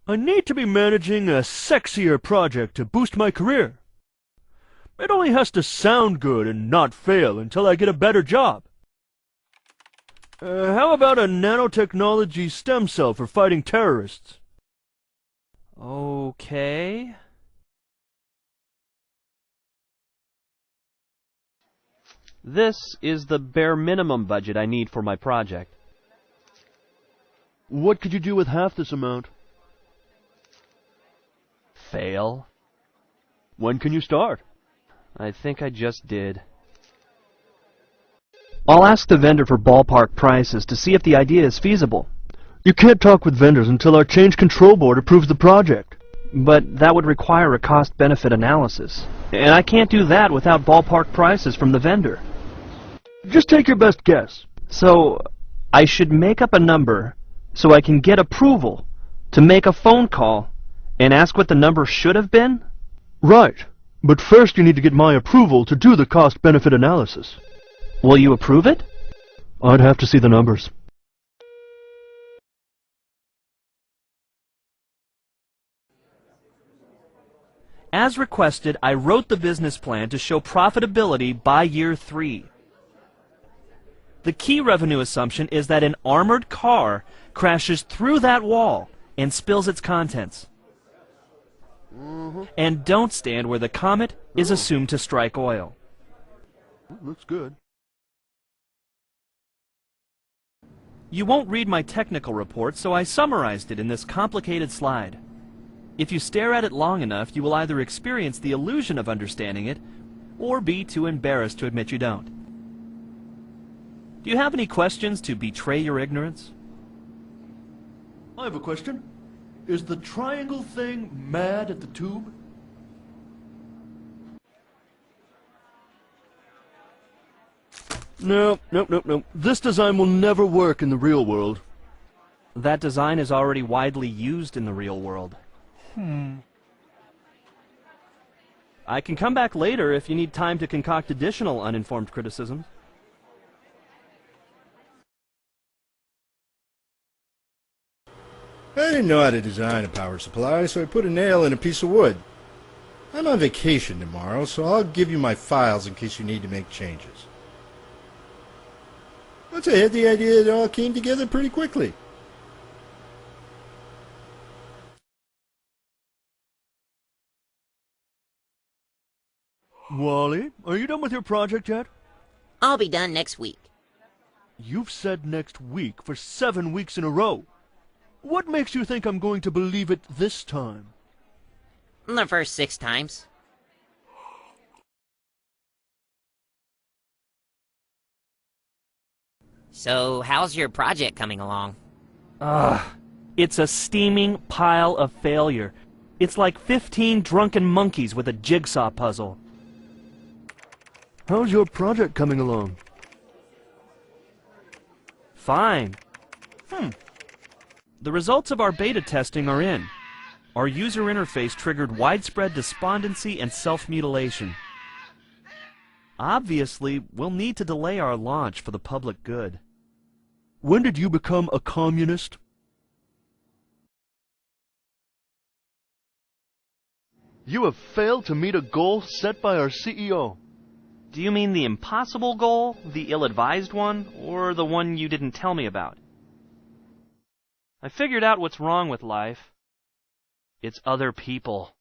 I need to be managing a sexier project to boost my career. It only has to sound good and not fail until I get a better job. How about a nanotechnology stem cell for fighting terrorists? Okay. This is the bare minimum budget I need for my project. What could you do with half this amount? Fail? When can you start? I think I just did. I'll ask the vendor for ballpark prices to see if the idea is feasible. You can't talk with vendors until our change control board approves the project. But that would require a cost-benefit analysis. And I can't do that without ballpark prices from the vendor. Just take your best guess. So, I should make up a number so I can get approval to make a phone call and ask what the number should have been? Right. But first you need to get my approval to do the cost-benefit analysis. Will you approve it? I'd have to see the numbers. As requested, I wrote the business plan to show profitability by year 3. The key revenue assumption is that an armored car crashes through that wall and spills its contents. And don't stand where the comet is assumed to strike oil. Looks good. You won't read my technical report, so I summarized it in this complicated slide. If you stare at it long enough, you will either experience the illusion of understanding it, or be too embarrassed to admit you don't. Do you have any questions to betray your ignorance? I have a question. Is the triangle thing mad at the tube? No. This design will never work in the real world. That design is already widely used in the real world. I can come back later if you need time to concoct additional uninformed criticisms. I didn't know how to design a power supply, so I put a nail in a piece of wood. I'm on vacation tomorrow, so I'll give you my files in case you need to make changes. Once I had the idea, it all came together pretty quickly. Wally, are you done with your project yet? I'll be done next week. You've said next week for 7 weeks in a row. What makes you think I'm going to believe it this time? The first 6 times. So, how's your project coming along? It's a steaming pile of failure. It's like 15 drunken monkeys with a jigsaw puzzle. How's your project coming along? Fine. The results of our beta testing are in. Our user interface triggered widespread despondency and self-mutilation. Obviously, we'll need to delay our launch for the public good. When did you become a communist? You have failed to meet a goal set by our CEO. Do you mean the impossible goal, the ill-advised one, or the one you didn't tell me about? I figured out what's wrong with life. It's other people.